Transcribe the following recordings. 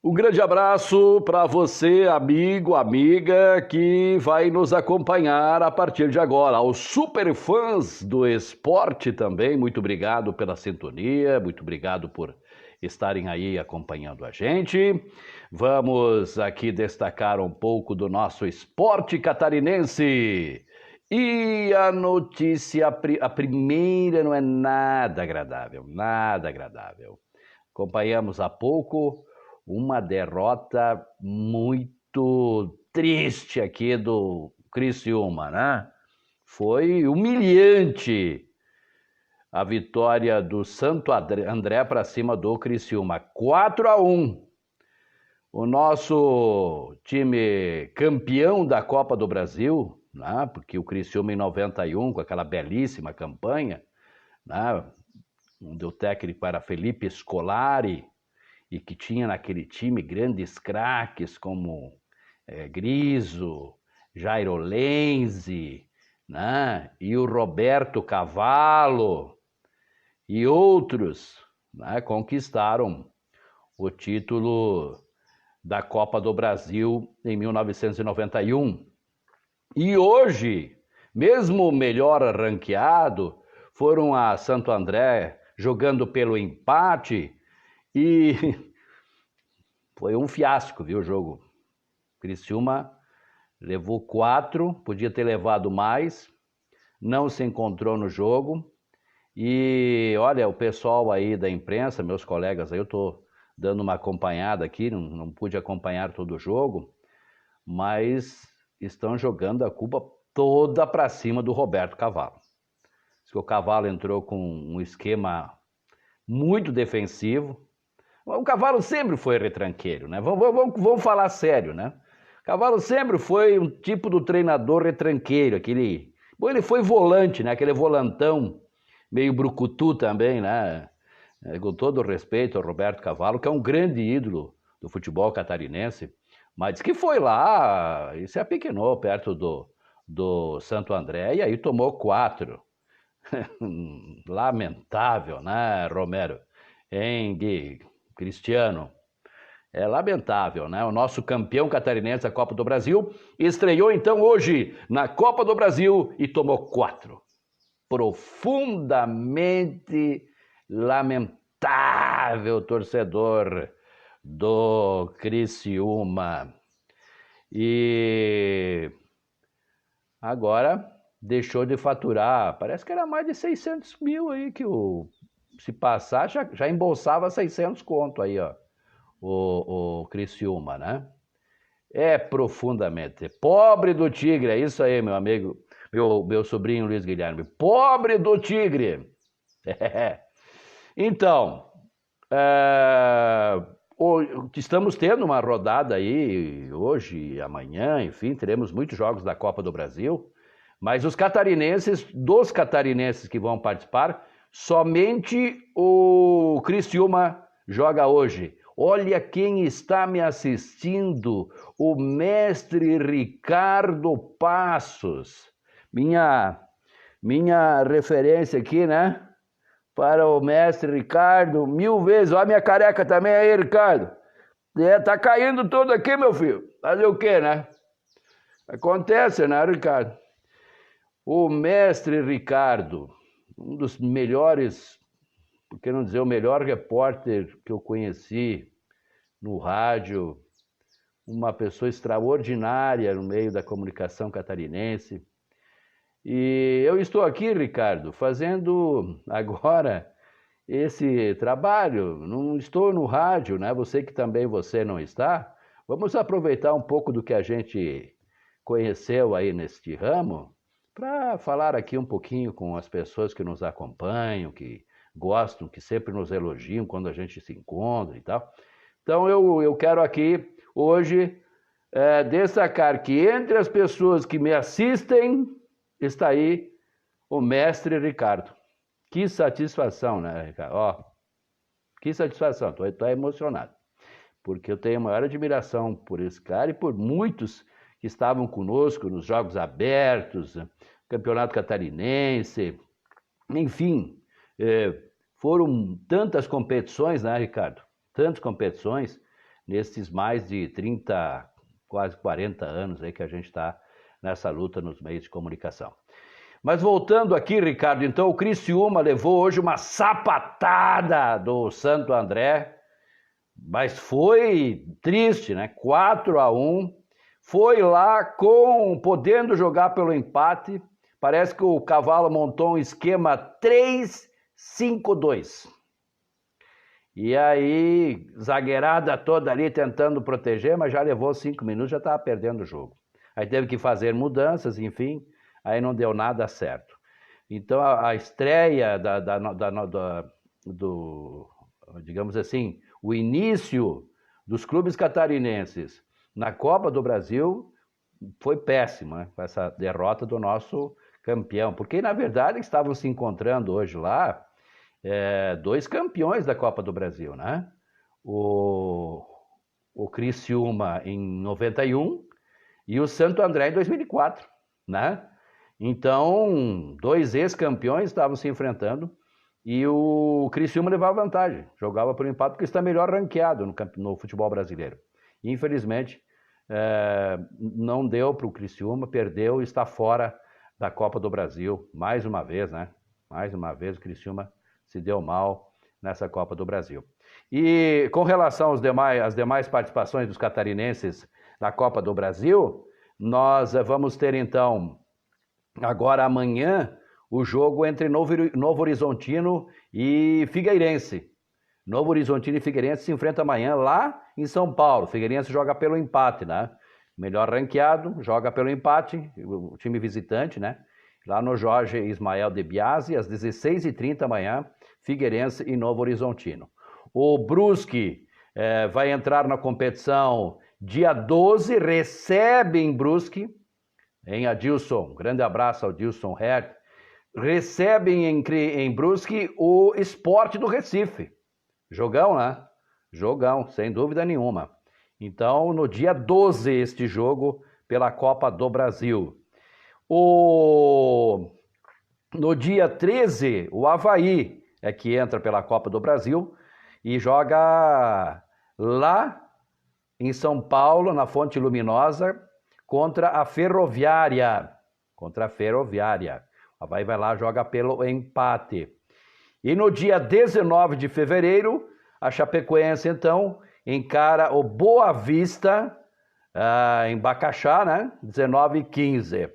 Um grande abraço para você, amigo, amiga, que vai nos acompanhar a partir de agora. Aos superfãs do esporte também, muito obrigado pela sintonia, muito obrigado por estarem aí acompanhando a gente. Vamos aqui destacar um pouco do nosso esporte catarinense. E a notícia, a primeira não é nada agradável, nada agradável. Acompanhamos há pouco uma derrota muito triste aqui do Criciúma, né? Foi humilhante a vitória do Santo André para cima do Criciúma, 4-1. O nosso time campeão da Copa do Brasil, né? Porque o Criciúma em 91, com aquela belíssima campanha, né? Onde o técnico era Felipe Scolari, e que tinha naquele time grandes craques como Griso, Jairo Lenzi, né? E o Roberto Cavallo e outros, né? Conquistaram o título da Copa do Brasil em 1991. E hoje, mesmo o melhor ranqueado, foram a Santo André jogando pelo empate. E foi um fiasco, viu, o jogo. Criciúma levou 4, podia ter levado mais, não se encontrou no jogo. E olha, o pessoal aí da imprensa, meus colegas aí, eu tô dando uma acompanhada aqui, não pude acompanhar todo o jogo, mas estão jogando a culpa toda para cima do Roberto Cavallo. Diz que o Cavallo entrou com um esquema muito defensivo. O Cavallo sempre foi retranqueiro, né? Vamos falar sério, né? O Cavallo sempre foi um tipo do treinador retranqueiro, aquele... Bom, ele foi volante, né? Aquele volantão, meio brucutu também, né? Com todo o respeito ao Roberto Cavallo, que é um grande ídolo do futebol catarinense, mas diz que foi lá e se apequenou perto do Santo André e aí tomou 4. Lamentável, né, Romero? Hein, Gui? Cristiano, é lamentável, né? O nosso campeão catarinense da Copa do Brasil estreou então hoje na Copa do Brasil e tomou 4. Profundamente lamentável, torcedor do Criciúma. E agora deixou de faturar, parece que era mais de 600 mil aí que se passar, já embolsava 600 conto aí, ó, o Criciúma, né? É profundamente. Pobre do Tigre, é isso aí, meu amigo, meu sobrinho Luiz Guilherme. Pobre do Tigre. Então, estamos tendo uma rodada aí, hoje e amanhã, enfim, teremos muitos jogos da Copa do Brasil, mas dos catarinenses que vão participar, somente o Criciúma joga hoje. Olha quem está me assistindo, o mestre Ricardo Passos. Minha referência aqui, né? Para o mestre Ricardo, 1000 vezes. Olha a minha careca também aí, Ricardo. Tá caindo tudo aqui, meu filho. Fazer o quê, né? Acontece, né, Ricardo? O mestre Ricardo, um dos melhores, por que não dizer o melhor repórter que eu conheci no rádio, uma pessoa extraordinária no meio da comunicação catarinense. E eu estou aqui, Ricardo, fazendo agora esse trabalho, não estou no rádio, né? Você que também você não está. Vamos aproveitar um pouco do que a gente conheceu aí neste ramo para falar aqui um pouquinho com as pessoas que nos acompanham, que gostam, que sempre nos elogiam quando a gente se encontra e tal. Então eu quero aqui hoje destacar que entre as pessoas que me assistem está aí o mestre Ricardo. Que satisfação, né, Ricardo? Ó, que satisfação, tô emocionado, porque eu tenho a maior admiração por esse cara e por muitos que estavam conosco nos Jogos Abertos, Campeonato Catarinense, enfim, foram tantas competições, né, Ricardo? Tantas competições. nesses mais de 30, quase 40 anos aí que a gente está nessa luta nos meios de comunicação. Mas voltando aqui, Ricardo, então o Criciúma levou hoje uma sapatada do Santo André, mas foi triste, né? 4-1, foi lá podendo jogar pelo empate. Parece que o Cavalo montou um esquema 3-5-2. E aí, zagueirada toda ali tentando proteger, mas já levou 5 minutos, já estava perdendo o jogo. Aí teve que fazer mudanças, enfim, aí não deu nada certo. Então a estreia digamos assim, o início dos clubes catarinenses na Copa do Brasil foi péssimo, né? Com essa derrota do nosso campeão. Porque, na verdade, estavam se encontrando hoje lá dois campeões da Copa do Brasil, né? O Criciúma em 91 e o Santo André em 2004, né? Então, dois ex-campeões estavam se enfrentando e o Criciúma levava vantagem, jogava por empate porque está melhor ranqueado no futebol brasileiro. Infelizmente, não deu para o Criciúma, perdeu e está fora da Copa do Brasil, mais uma vez, né? Mais uma vez o Criciúma se deu mal nessa Copa do Brasil. E com relação às demais participações dos catarinenses na Copa do Brasil, nós vamos ter então, agora amanhã, o jogo entre Novo Horizontino e Figueirense. Novo Horizontino e Figueirense se enfrentam amanhã lá em São Paulo. Figueirense joga pelo empate, né? Melhor ranqueado, joga pelo empate, o time visitante, né? Lá no Jorge Ismael de Biasi, às 16h30 amanhã, Figueirense e Novo Horizontino. O Brusque vai entrar na competição dia 12, recebe em Brusque, em Adilson, grande abraço ao Adilson Herr, recebem em Brusque o Sport do Recife. Jogão, né? Jogão, sem dúvida nenhuma. Então, no dia 12, este jogo pela Copa do Brasil. No dia 13, o Avaí que entra pela Copa do Brasil e joga lá em São Paulo, na Fonte Luminosa, contra a Ferroviária. Contra a Ferroviária. O Avaí vai lá, joga pelo empate. E no dia 19 de fevereiro, a Chapecoense, então, encara o Boa Vista em Bacaxá, né? 19h15.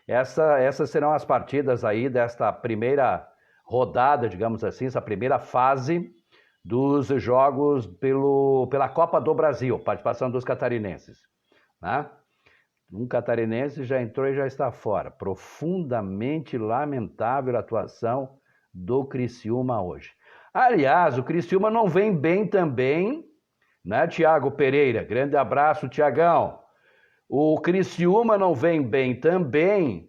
Essas serão as partidas aí desta primeira rodada, digamos assim, essa primeira fase dos jogos pela Copa do Brasil, participação dos catarinenses, né? Um catarinense já entrou e já está fora. Profundamente lamentável a atuação do Criciúma hoje. Aliás, o Criciúma não vem bem também, né, Thiago Pereira? Grande abraço, Thiagão. O Criciúma não vem bem também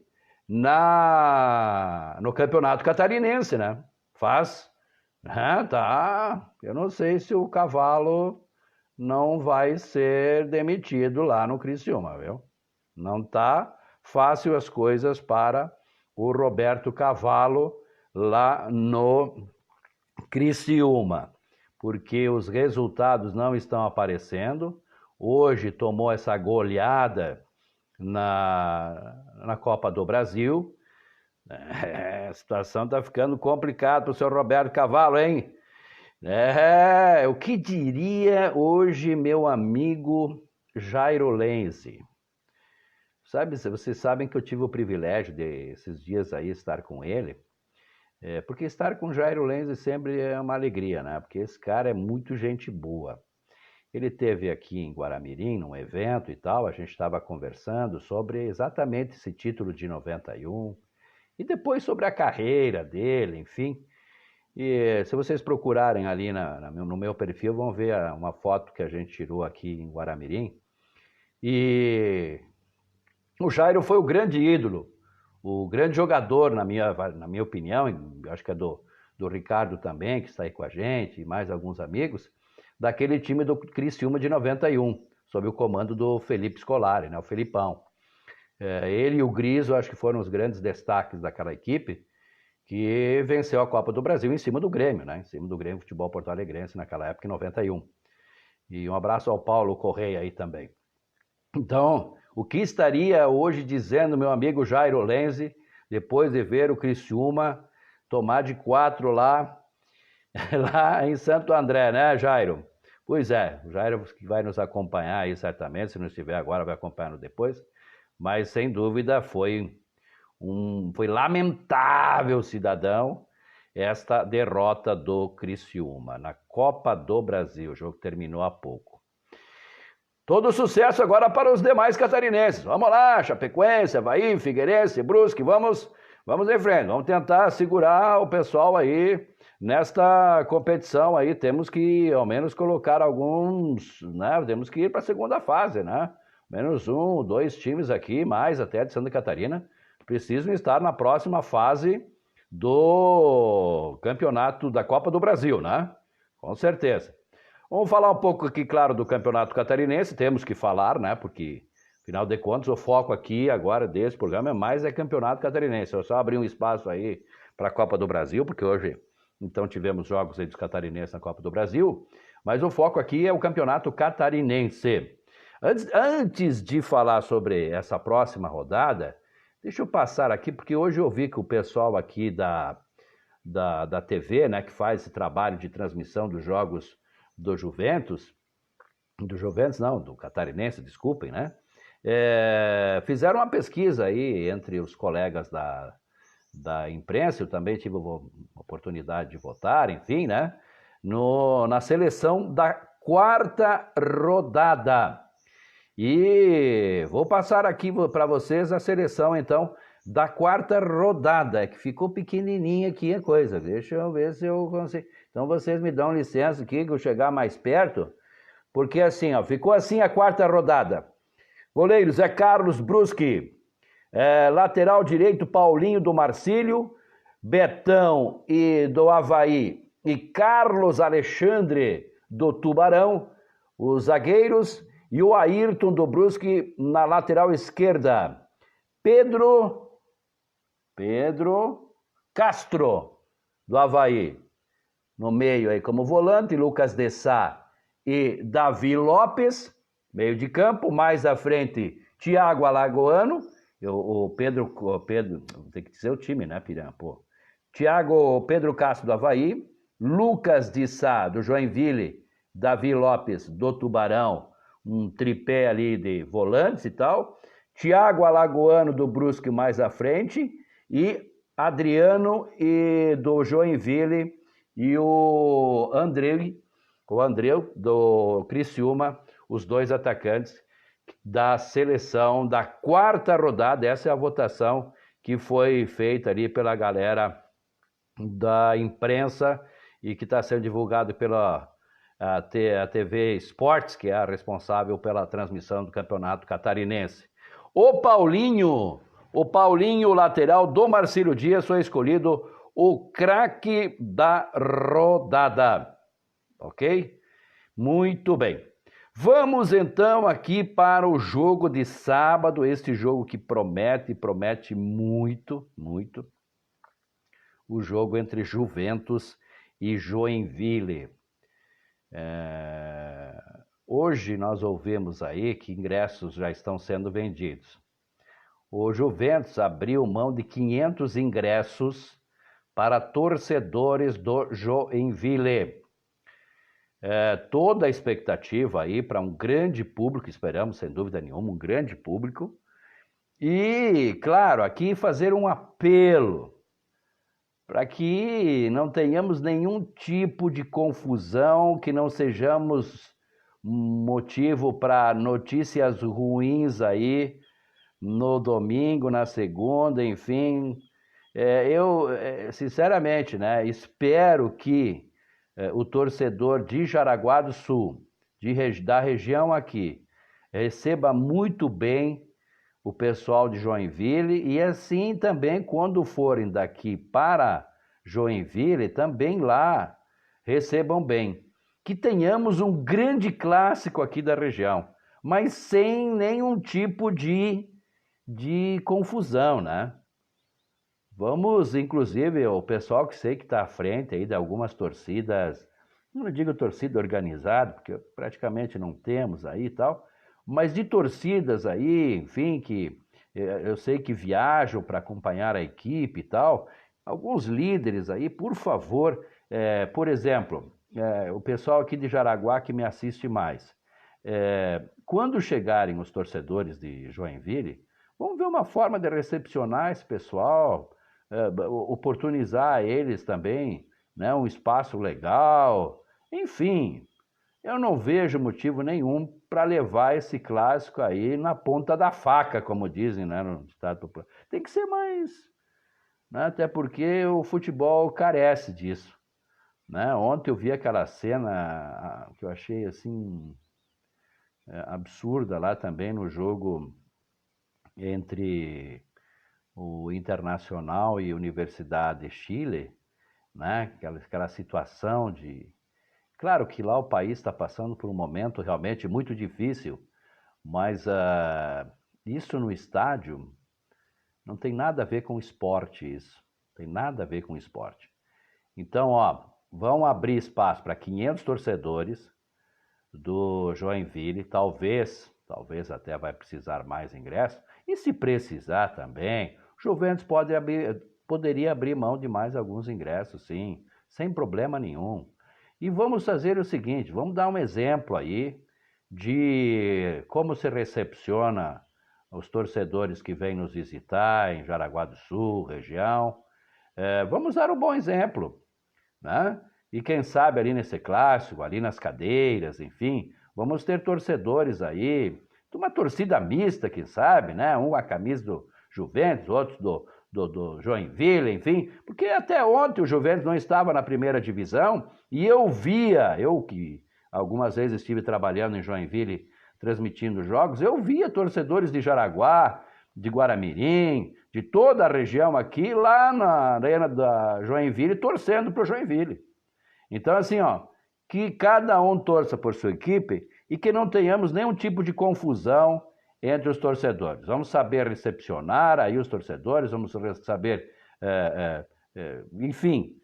no Campeonato Catarinense, né? Eu não sei se o Cavalo não vai ser demitido lá no Criciúma, viu? Não tá fácil as coisas para o Roberto Cavalo lá no Criciúma, porque os resultados não estão aparecendo. Hoje tomou essa goleada na Copa do Brasil. A situação está ficando complicada para o seu Roberto Cavalo, hein? O que diria hoje meu amigo Jairo Lenze? Vocês sabem que eu tive o privilégio de, esses dias aí, estar com ele, porque estar com Jairo Lenze sempre é uma alegria, né? Porque esse cara é muito gente boa. Ele esteve aqui em Guaramirim, num evento e tal, a gente estava conversando sobre exatamente esse título de 91, e depois sobre a carreira dele, enfim. E se vocês procurarem ali no meu perfil, vão ver uma foto que a gente tirou aqui em Guaramirim. E o Jairo foi o grande ídolo, o grande jogador, na minha opinião, e acho que é do Ricardo também, que está aí com a gente, e mais alguns amigos, daquele time do Criciúma de 91, sob o comando do Felipe Scolari, né, o Felipão. Ele e o Griso, acho que foram os grandes destaques daquela equipe, que venceu a Copa do Brasil em cima do Grêmio, né? Em cima do Grêmio Futebol Porto Alegrense naquela época, em 91. E um abraço ao Paulo Correia aí também. Então, o que estaria hoje dizendo meu amigo Jairo Lenzi, depois de ver o Criciúma tomar de 4 lá, lá em Santo André, né, Jairo? Pois é, o Jairo que vai nos acompanhar aí certamente, se não estiver agora vai acompanhar depois, mas sem dúvida foi lamentável, cidadão, esta derrota do Criciúma na Copa do Brasil. O jogo terminou há pouco. Todo sucesso agora para os demais catarinenses. Vamos lá, Chapecoense, Avaí, Figueirense, Brusque, vamos em frente. Vamos tentar segurar o pessoal aí nesta competição aí. Temos que ao menos colocar alguns, né? Temos que ir para a segunda fase, né? Menos 1, 2 times aqui, mais até de Santa Catarina, precisam estar na próxima fase do campeonato da Copa do Brasil, né? Com certeza. Vamos falar um pouco aqui, claro, do campeonato catarinense, temos que falar, né? Porque, afinal de contas, o foco aqui agora desse programa é campeonato catarinense. Eu só abri um espaço aí para a Copa do Brasil, porque hoje, então, tivemos jogos aí dos catarinenses na Copa do Brasil, mas o foco aqui é o campeonato catarinense. Antes de falar sobre essa próxima rodada, deixa eu passar aqui, porque hoje eu vi que o pessoal aqui da TV, né, que faz esse trabalho de transmissão dos jogos do Juventus não, do Catarinense, desculpem, né, fizeram uma pesquisa aí entre os colegas da imprensa, eu também tive a oportunidade de votar, enfim, né, na seleção da quarta rodada. E vou passar aqui para vocês a seleção, então, da quarta rodada, que ficou pequenininha aqui a coisa. Deixa eu ver se eu consigo. Então, vocês me dão licença aqui, que eu chegar mais perto, porque assim, ó, ficou assim a quarta rodada. Goleiro Zé Carlos Brusque, lateral direito Paulinho do Marcílio, Betão e do Avaí e Carlos Alexandre do Tubarão, os zagueiros, e o Ayrton do Brusque na lateral esquerda. Pedro Castro do Avaí no meio aí como volante, Lucas de Sá e Davi Lopes, meio de campo. Mais à frente, Thiago Alagoano, o Pedro, tem que dizer o time, né, Piranha? Pô. Pedro Castro do Avaí, Lucas de Sá do Joinville, Davi Lopes do Tubarão, um tripé ali de volantes e tal, Thiago Alagoano do Brusque mais à frente, e Adriano do Joinville e o Andreu do Criciúma, os dois atacantes da seleção da quarta rodada. Essa é a votação que foi feita ali pela galera da imprensa e que está sendo divulgado pela a TV Esportes, que é a responsável pela transmissão do campeonato catarinense. O Paulinho, lateral do Marcílio Dias, foi escolhido o craque da rodada. Ok? Muito bem. Vamos então aqui para o jogo de sábado, este jogo que promete muito, muito. O jogo entre Juventus e Joinville. Hoje nós ouvimos aí que ingressos já estão sendo vendidos. O Juventus abriu mão de 500 ingressos para torcedores do Joinville. Toda a expectativa aí para um grande público, esperamos sem dúvida nenhuma, um grande público. E, claro, aqui fazer um apelo para que não tenhamos nenhum tipo de confusão, que não sejamos motivo para notícias ruins aí no domingo, na segunda, enfim. Eu, sinceramente, né, espero que o torcedor de Jaraguá do Sul, da região aqui, receba muito bem o pessoal de Joinville, e assim também quando forem daqui para Joinville, também lá recebam bem. Que tenhamos um grande clássico aqui da região, mas sem nenhum tipo de confusão, né? Vamos, inclusive, o pessoal que sei que está à frente aí de algumas torcidas não digo torcida organizada, porque praticamente não temos aí e tal, mas de torcidas aí, enfim, que eu sei que viajam para acompanhar a equipe e tal, alguns líderes aí, por favor, por exemplo, o pessoal aqui de Jaraguá que me assiste mais, quando chegarem os torcedores de Joinville, vamos ver uma forma de recepcionar esse pessoal, oportunizar a eles também, né, um espaço legal, enfim, eu não vejo motivo nenhum para levar esse clássico aí na ponta da faca, como dizem, né, no estado popular. Tem que ser mais, né, até porque o futebol carece disso, né? Ontem eu vi aquela cena que eu achei assim absurda lá também no jogo entre o Internacional e Universidade de Chile, né? Aquela situação de... Claro que lá o país está passando por um momento realmente muito difícil, mas isso no estádio não tem nada a ver com esporte, isso. Tem nada a ver com esporte. Então, ó, vão abrir espaço para 500 torcedores do Joinville, talvez até vai precisar mais ingressos, e se precisar também, o Juventus poderia abrir mão de mais alguns ingressos, sim, sem problema nenhum. E vamos fazer o seguinte, vamos dar um exemplo aí de como se recepciona os torcedores que vêm nos visitar em Jaraguá do Sul, região. Vamos dar um bom exemplo, né? E quem sabe ali nesse clássico, ali nas cadeiras, enfim, vamos ter torcedores aí, uma torcida mista, quem sabe, né? Um a camisa do Juventus, outros do Joinville, enfim, porque até ontem o Juventus não estava na primeira divisão e eu que algumas vezes estive trabalhando em Joinville transmitindo jogos, eu via torcedores de Jaraguá, de Guaramirim, de toda a região aqui, lá na arena da Joinville, torcendo para o Joinville. Então, assim, ó, que cada um torça por sua equipe e que não tenhamos nenhum tipo de confusão entre os torcedores. Vamos saber recepcionar aí os torcedores, vamos saber, enfim,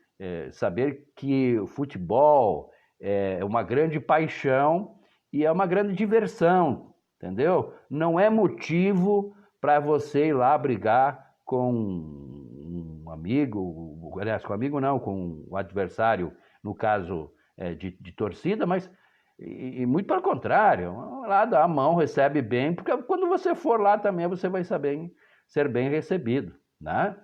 saber que o futebol é uma grande paixão e é uma grande diversão, entendeu? Não é motivo para você ir lá brigar com um amigo, aliás, com um amigo não, com o adversário, no caso de torcida, mas e muito pelo contrário, lá dá a mão, recebe bem, porque quando você for lá também você vai ser bem recebido, né?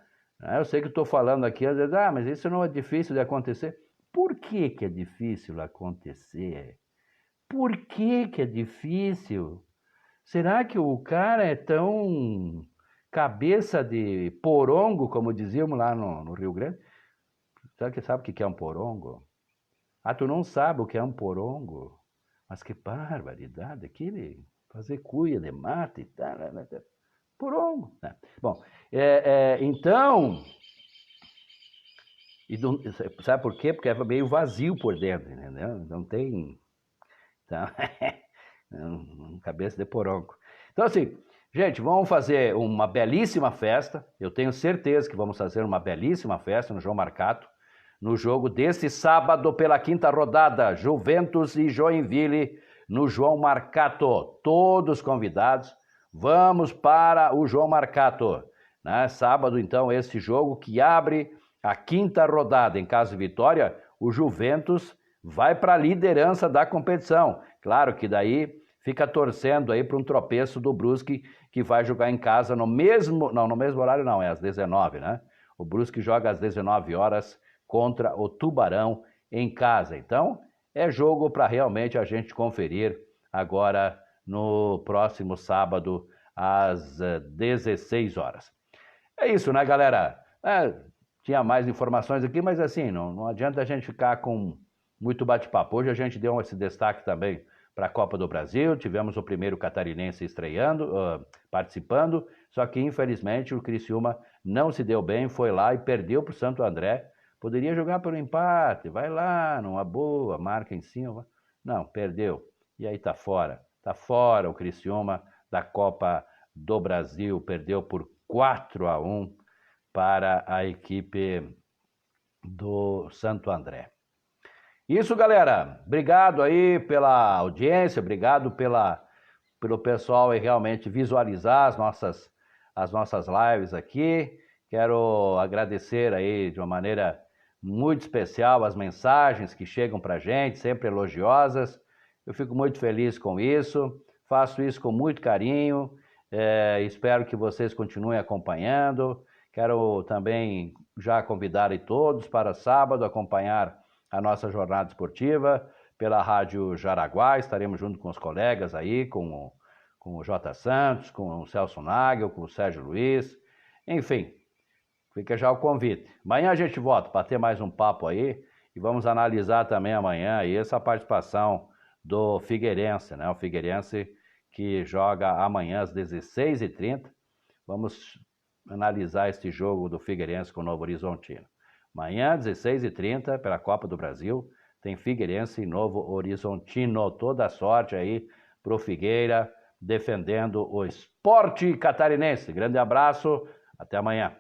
Eu sei que estou falando aqui, às vezes, mas isso não é difícil de acontecer. Por que que é difícil acontecer? Por que que é difícil? Será que o cara é tão cabeça de porongo, como dizíamos lá no Rio Grande? Sabe o que é um porongo? Tu não sabe o que é um porongo? Mas que barbaridade, aquele fazer cuia de mata e tal. Porongo. Né? Bom, então... sabe por quê? Porque é meio vazio por dentro, entendeu? Não tem... Então, cabeça de porongo. Então, assim, gente, vamos fazer uma belíssima festa. Eu tenho certeza que vamos fazer uma belíssima festa no João Marcato, no jogo desse sábado pela 5ª rodada, Juventus e Joinville, no João Marcato. Todos convidados, vamos para o João Marcato. Né? Sábado, então, esse jogo que abre a 5ª rodada. Em caso de vitória, o Juventus vai para a liderança da competição. Claro que daí fica torcendo aí para um tropeço do Brusque, que vai jogar em casa no mesmo horário não, é às 19, né? O Brusque joga às 19 horas contra o Tubarão em casa. Então, é jogo para realmente a gente conferir agora no próximo sábado às 16 horas. É isso, né, galera? Tinha mais informações aqui, mas assim, não adianta a gente ficar com muito bate-papo. Hoje a gente deu esse destaque também para a Copa do Brasil, tivemos o primeiro catarinense participando, só que infelizmente o Criciúma não se deu bem, foi lá e perdeu para o Santo André. Poderia jogar pelo empate, vai lá, numa boa, marca em cima. Não, perdeu. E aí tá fora o Criciúma da Copa do Brasil, perdeu por 4-1 para a equipe do Santo André. Isso, galera. Obrigado aí pela audiência, obrigado pelo pessoal aí realmente visualizar as nossas lives aqui. Quero agradecer aí de uma maneira muito especial as mensagens que chegam para a gente, sempre elogiosas. Eu fico muito feliz com isso, faço isso com muito carinho, espero que vocês continuem acompanhando. Quero também já convidar aí todos para sábado acompanhar a nossa jornada esportiva pela Rádio Jaraguá. Estaremos junto com os colegas aí, com o J. Santos, com o Celso Nagel, com o Sérgio Luiz, enfim, fica já o convite. Amanhã a gente volta para ter mais um papo aí e vamos analisar também amanhã aí essa participação do Figueirense, né? O Figueirense que joga amanhã às 16h30. Vamos analisar este jogo do Figueirense com o Novo Horizontino. Amanhã, 16h30, pela Copa do Brasil, tem Figueirense e Novo Horizontino. Toda a sorte aí pro Figueira, defendendo o esporte catarinense. Grande abraço, até amanhã.